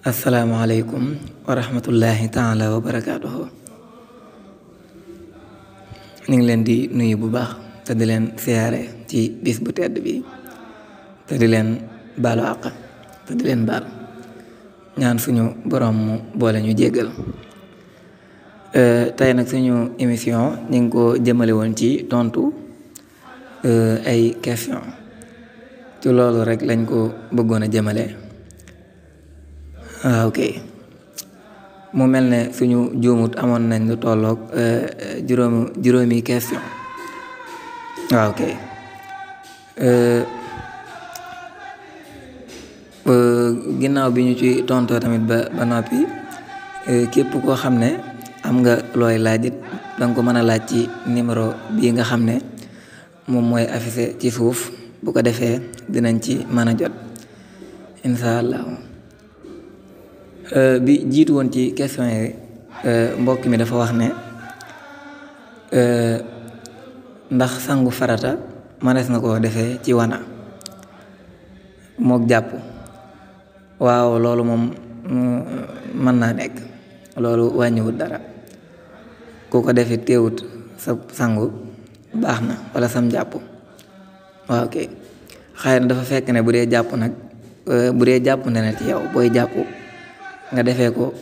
asalaamaaleykum wa rahmatullahi taala wa barakaatuhu. ñu ngi leen di nuyu bu baax te di leen siyaare ci bis bu tedd bi te di leen baalu àq te di leen baal ñaan suñu borom mu boole ñu jéggal. Tey nag suñu émission ñu ngi ko jëmale woon ci tontu ay question ci loolu rek lañ ko bëggoon a jëmale. Ok, mu mel ne suñu juumut amoon nañ lu tolloog juróomi question. Ok, ginnaaw bi ñu ci tontoo tamit ba noppi, képp koo xam ne am nga looy laajit danga ko mën a laaj ci numéro bii nga xam ne moom mooy affiché ci suuf. Bu ko defee dinañ ci mën a jot incha allah. Bi jiitu woon ci question yi, mbokk mi dafa wax ne ndax sangu farata mënees na koo defee ci wana mook jàpp. Waaw, loolu moom mën naa nekk, loolu wàññiwut dara. ku ko defee teewut sa sangu baax na wala sam jàpp. waaw ok, xëy na dafa fekk ne bu dee jàpp nag bu dee jàpp ne ci yow booy jàpp nga defee ko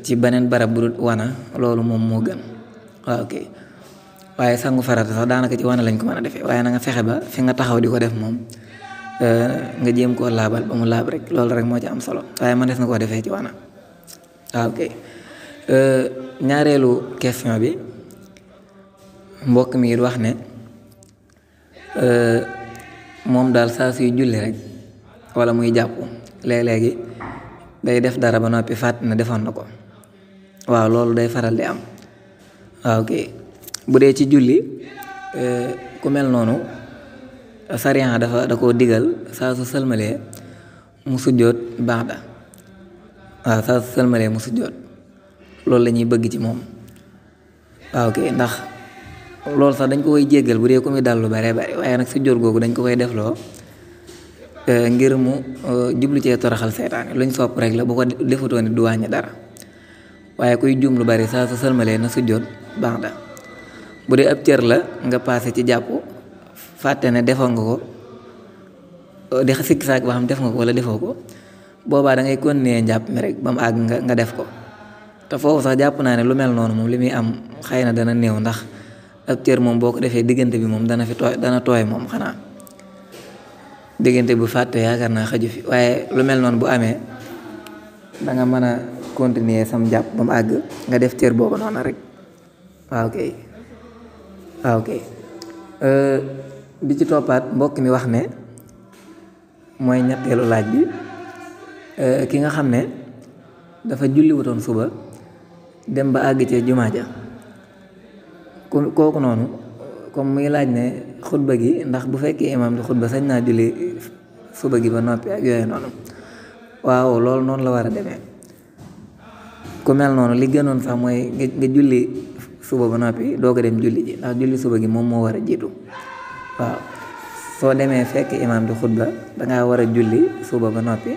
ci beneen barab bu dul wana, loolu moom moo gën. waaw ok, waaye sangu farata sax daanaka ci wana lañ ko mën a defee, waaye na nga fexe ba fi nga taxaw di ko def moom nga jéem koo laabal ba mu laab rek, loolu rek moo ci am solo, waaye man des na koo defee ci wana. waaw ok, ñaareelu question bi mbokk mi wax ne moom daal saa suy julli rek wala muy jàpp léeg-léegi day def dara ba noppi fàtt na defoon na ko. waaw, loolu day faral di am. waaw ok, bu dee ci julli ku mel noonu sariya da koo digal saa su sëlmalee mu sujjóot ba'da. waaw, saa su sëlmalee mu sujjóot, loolu la ñuy bëgg ci moom. waaw ok, ndax loolu sax dañ ko koy jéggal bu dee ko muy dal lu bare bare, waaye nag sujjóot googu dañ ko koy defloo ngir mu jublu cee toroxal seytaane. luñ sopp rek la, bu ko defatoo ni du wàññi dara, waaye kuy juum lu bari saa su sëlmalee na sujjóot ba'da. bu dee ab cër la nga paase ci jàpp fàtte ne defoon nga ko, di sikki saak ba xam def nga ko wala defoo ko, boobaa da ngay continuer njàpp mi rek ba mu àgg nga def ko. te foofu sax jàpp naa ne lu mel noonu moom li muy am xëy na dana néew, ndax ab cër moom boo ko defee diggante bi moom dana tooy moom, xanaa diggante bu fàtte yaakaar naa xaju fi, waaye lu mel noonu bu amee da nga mën a continuer sam jàpp ba mu àgg nga def cër boobu noonu rek. waaw ok, waaw ok, bi ci toppaat mbokk mi wax ne mooy ñetteelu laaj bi, ki nga xam ne dafa julli wutoon suba dem ba àgg ci jumaa ja, kooku noonu comme muy laaj ne xutba gi ndax bu fekkee imaam di xutba sañ naa julli suba gi ba noppi ak yooyu noonu. waaw, loolu noonu la war a demee. ku mel noonu li gënoon sax mooy nga julli suba ba noppi doo ko dem julli ji, ndax julli suba gi moom moo war a jiitu. waaw, soo demee fekk imaam di xutba dangaa war a julli suba ba noppi,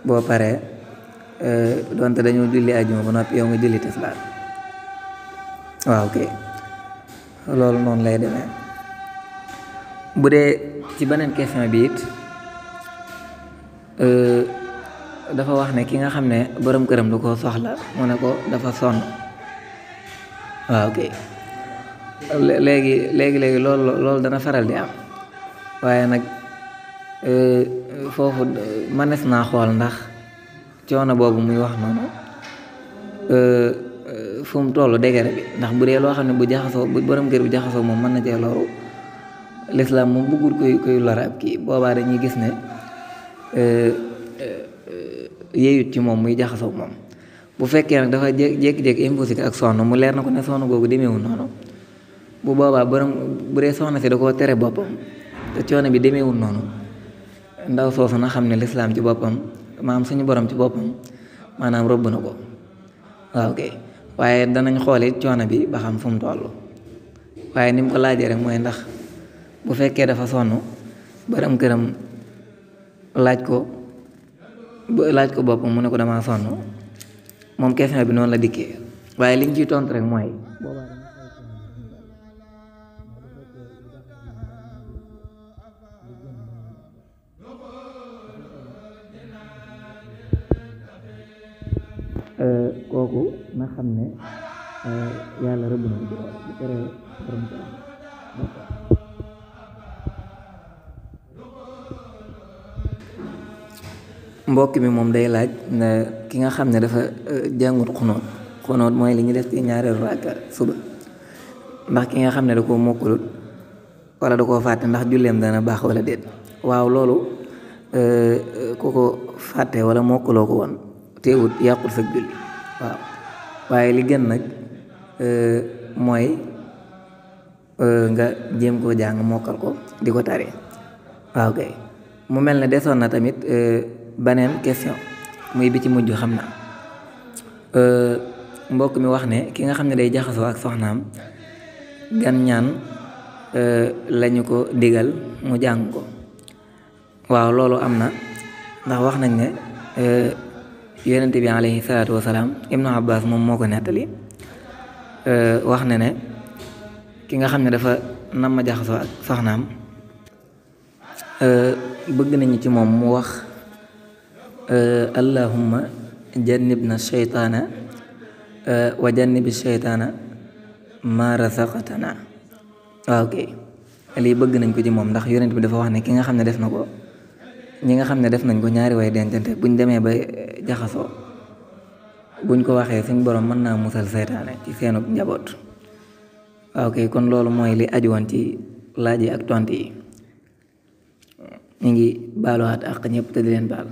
boo paree doonte dañoo julli àjjuma ba noppi yow nga julli tisbaar. waaw ok, loolu noonu lay demee. bu dee ci beneen question bi it dafa wax ne ki nga xam ne borom këram du ko soxla, mu ne ko dafa sonn. waaw ok, léegi loolu dana faral di am, waaye nag foofu mënees naa xool ndax coono boobu muy wax noonu fu mu tollu dégere bi, ndax bu dee loo xam ne bu borom kër bi jaxasoo moom mën na cee loru, lislaam moom bëggul koy lor ab kii, boobaa dañuy gis ne yeeyut ci moom muy jaxasoo moom. bu fekkee nag dafa jékki-jékki imposé ak sonn, mu leer na ko ne sonn googu demeewul noonu, bu boobaa bu dee soxna si da koo tere boppam te coono bi demeewul noonu, ndaw soosu na xam ne lislaam ci boppam maanaam suñu borom ci boppam maanaam robb na ko. waaw ok, waaye danañ xoolit coono bi ba xam fu mu toll, waaye ni mu ko laajee rek mooy ndax bu fekkee dafa sonn borom këram laaj ko ba laaj ko boppam mu ne ko damaa sonn moom question bi noonu la dikkee waaye liñ ciy tontu rek mooy kooku na xam ne yàlla rëbb na ko bu teree borom ko mbokk mi moom day laaj ki nga xam ne dafa jàngut xunóot mooy li ñu def ci ñaareelu raaka suba ndax ki nga xam ne da koo mokkulut wala da koo fàtte ndax julleem dana baax wala déet waaw loolu ku ko fàtte wala mokkuloo ko woon teewut yàqul sa julli waaw waaye li gën nag mooy nga jéem koo jàng mokkal ko di ko tari waaw kay mu mel ne desoon na tamit beneen question muy bi ci mujj xam na mbokk mi wax ne ki nga xam ne day jaxasoo ak soxnaam gan ñaan lañu ko digal mu jàng ko waaw loolu am na ndax wax nañ ne yonent bi alayhi salaatu wasalaam ibnu abbas moom moo ko nettali wax na ne ki nga xam ne dafa nam ma jaxasoo ak soxnaam bëgg nañu ci moom mu wax allahumma jannibna sheytaana wa jannibi sheytaana ma razaqtana waaw kay lii bëgg nañ ko ci moom ndax yonent bi dafa wax ne ki nga xam ne def na ko ñi nga xam ne def nañ ko ñaari way dencante buñ demee ba jaxasoo buñ ko waxee suñ borom mën naa musal seytaane ci seenu njaboot waaw kay kon loolu mooy li aju woon ci laaj yi ak tontu yi ñu ngi baaluwaat ak ñëpp te di leen baal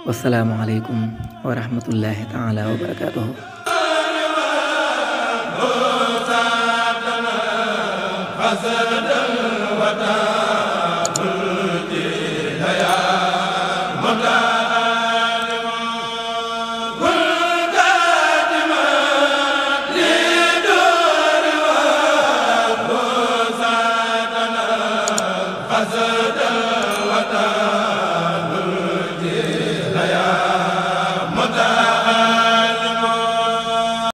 wasalaamu aleykum wa rahmatullahi taala wa barakaatuhu Azza